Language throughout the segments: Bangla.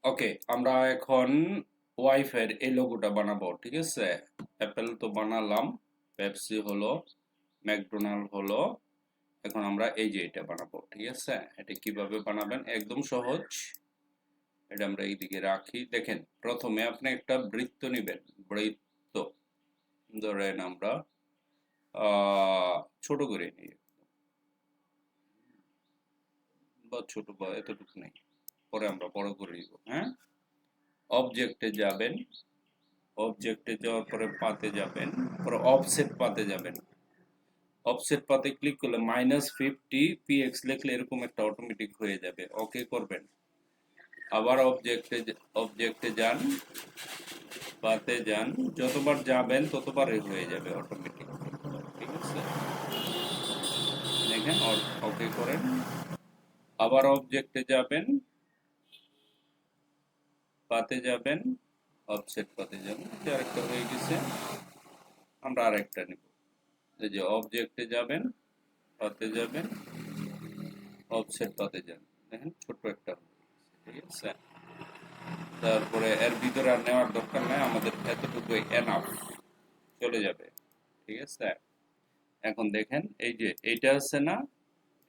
ওকে, আমরা এখন ওয়াইফাই এই লোগোটা বানাবো, ঠিক আছে? অ্যাপেল তো বানালাম, পেপসি হলো, ম্যাকডোনাল্ড হলো। এখন আমরা এই যে এটা বানাবো, ঠিক আছে? এটা কিভাবে বানাবেন? একদম সহজ। এটা আমরা এইদিকে রাখি। দেখেন, প্রথমে আপনি একটা বৃত্ত নেবেন। বৃত্ত ধরেন আমরা ছোট করে নিই, বা ছোট বা এতটুকু নেই, পরে আমরা বড় করে নিব। হ্যাঁ, অবজেক্টে যাবেন, অবজেক্টে যাওয়ার পরে পাতে যাবেন, পরে অফসেট পাতে যাবেন। অফসেট পাতে ক্লিক করলে -50 px লিখলে এরকম একটা অটোমেটিক হয়ে যাবে। ওকে করবেন। আবার অবজেক্টে যান, পাতে যান, যতবার যাবেন ততবারই হয়ে যাবে অটোমেটিক, ঠিক আছে? দেখেন, ওকে করেন। আবার অবজেক্টে যাবেন, পাতে যাবেন, অফসেট পাতে যাবেন, যে আরেকটা হয়ে গেছে। আমরা আরেকটা নিব। এই যে অবজেক্টে যাবেন, পাতে যাবেন, অফসেট পাতে যান। দেখেন ছোট্ট একটা, ঠিক আছে? তারপরে এর ভিতরে আর নেওয়ার দরকার নাই, আমাদের এতটুকুই এনাফ, চলে যাবে, ঠিক আছে? এখন দেখেন, এই যে এইটা আছে না,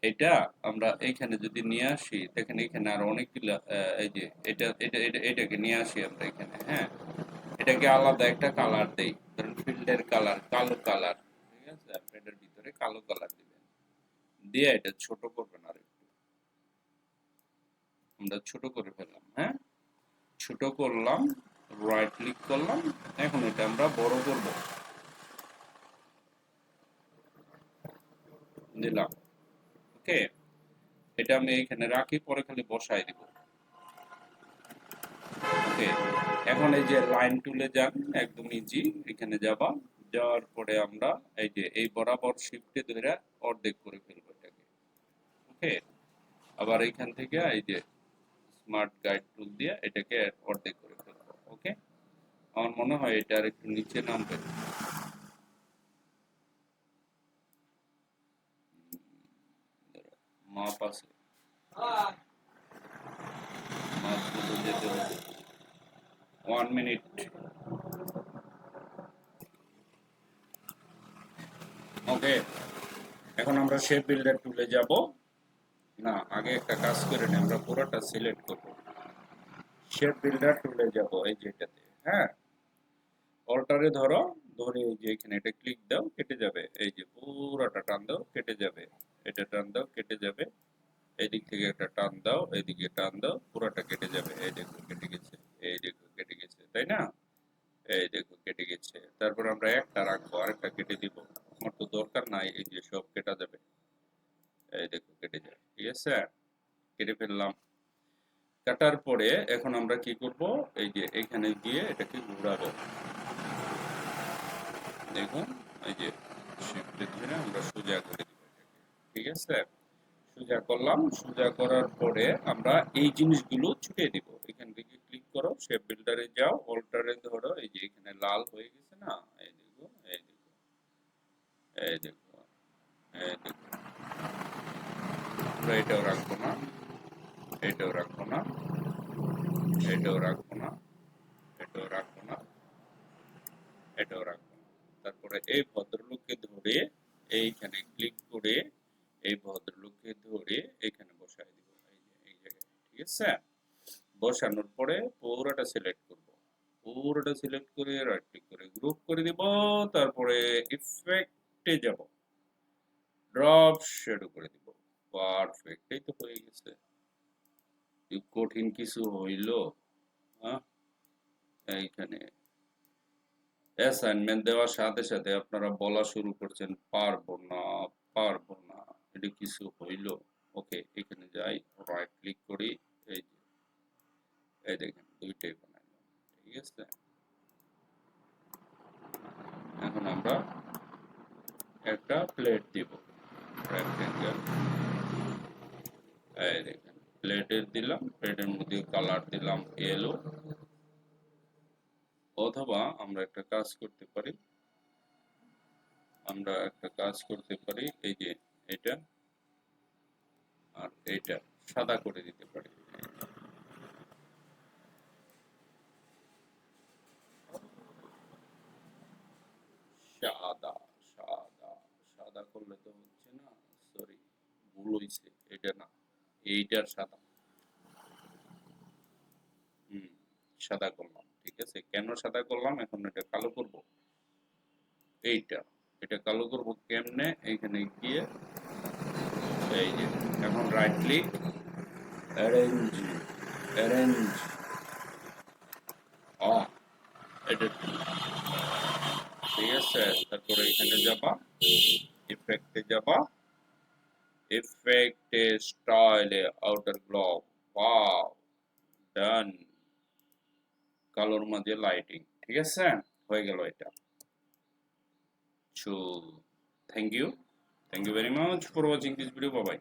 এটা আমরা এইখানে যদি নিয়ে আসি, দেখেন এখানে আর অনেকগুলো এই যে এটাকে নিয়ে আসি আমরা এখানে। হ্যাঁ, এটাকে আলাদা একটা কালার দেই, ধরেন ফিল্ডের কালার কালো কালার, ঠিক আছে? আপনি এটার ভিতরে কালো কালার দিবেন, দিয়ে এটা ছোট করবেন আর একটু। আমরা ছোট করে ফেললাম। হ্যাঁ, ছোট করলাম, রাইট ক্লিক করলাম। এখন এটা আমরা বড় করব, দিলাম। ওকে, এটা আমি এখানে রাখি, পরে খালি বসাই দিব। ওকে, এখন এই যে লাইন টুলে যান, একদম ইজি। এখানে যাবা, যাওয়ার পরে আমরা এই যে এই বরাবর শিফটে ধরে অর্ধেক করে ফেলবো এটাকে। ওকে, আবার এইখান থেকে এই যে স্মার্ট গাইড টুল দিয়ে এটাকে অর্ধেক করে ফেলবো। ওকে, আমার মনে হয় এটা আর একটু নিচে নামবে। মাপ আছে, মাপগুলো যেতে হবে। 1 মিনিট। ওকে, এখন আমরা শেপ বিল্ডার টুলে যাব। না, আগে একটা কাজ করে নিই, আমরা পুরোটা সিলেক্ট করব। শেপ বিল্ডার টুলে যাব, এই যে এটাতে। হ্যাঁ, অল্টারে ধরো, ধরে এই যে এখানে এটা ক্লিক দাও, কেটে যাবে। এই যে পুরোটা টান দাও, কেটে যাবে। এটা টান দাও, কেটে যাবে। এই দিক থেকে একটা টান দাও, এইদিকে টান দাও, পুরোটা কেটে যাবে। এই দেখো কেটে গেছে, এই দেখো কেটে গেছে, তাই না? এই দেখো কেটে গেছে। তারপর আমরা একটা রাখবো, আরেকটা কেটে দিব। আমার তো দরকার নাই, এই যে সব কেটে যাবে। এই দেখো কেটে যায়, ঠিক আছে? কেটে ফেললাম। কাটার পরে এখন আমরা কি করব? এই যে এখানে গিয়ে এটাকে ঘোরাবো। দেখুন, এই যে শিফটে ধরে আমরা সোজা করে দিব এটাকে, ঠিক আছে? সোজা করলাম। সোজা করার পরে আমরা এই জিনিসগুলো ছুটিয়ে দিব। এখান থেকে ক্লিক করো, শেপ বিল্ডারে যাও, অল্টারে ধরো, এই যে এখানে লাল হয়ে গেছে না, এই দেখো, এই দেখো, এই দেখো, এই দেখো। আমরা এটাও রাখবো না, এটাও রাখবো না, এটাও রাখবো না, এটাও রাখবো না, এটাও রাখবো না। তারপরে এই ভদ্রলোককে ধরে এইখানে ক্লিক করে এই ভদ্রলোককে ধরে এখানে বসায় দিব, এই যে এই জায়গায়, ঠিক আছে? বসানোর পরে পুরোটা সিলেক্ট করব, পুরোটা সিলেক্ট করে রাইট ক্লিক করে গ্রুপ করে দিব। তারপরে ইফেক্টে যাব, ড্রপ শ্যাডো করে দিব। পারফেক্ট, এই তো হয়ে গেছে। কঠিন কিছু হইল? হ্যাঁ, এইখানে অ্যাসাইনমেন্ট দেওয়ার সাথে সাথে আপনারা বলা শুরু করছেন পারবো না, পারবো না। এটা কিছু হইল? ওকে, এখানে যাই, রাইট ক্লিক করি, এই যে এই দেখেন দুইটাই বানাইলাম, ঠিক আছে? এখন আমরা একটা প্লেট দিব, রেক্টেঙ্গেল। এই দেখেন, প্লেটের দিলাম, প্লেটের মধ্যে কালার দিলাম ইয়েলো। অথবা আমরা একটা কাজ করতে পারি, এই যে এটা আর এটা সাদা করে দিতে পারি। করলে তো হচ্ছে না, সরি, ভুল হইছে, এটা না, এইটার সাদা। হুম, সাদা করলাম, ঠিক আছে। কেন সাদা করলাম, এখন এটা কালো করব। এইটা, এটা কালো করব কেমনে, এইখানে গিয়ে এই যে, এখন রাইট ক্লিক, অ্যারেঞ্জ, অ্যারেঞ্জ, এটা ঠিক আছে। তারপরে এখানে যাবা, ইফেক্টে যাবা, ইফেক্টে, স্টাইলে, আউটার ব্লক, ওয়াও, ডান, কালোর মাঝে লাইটিং, ঠিক আছে, হয়ে গেল এটা। So thank you very much for watching this video, bye by.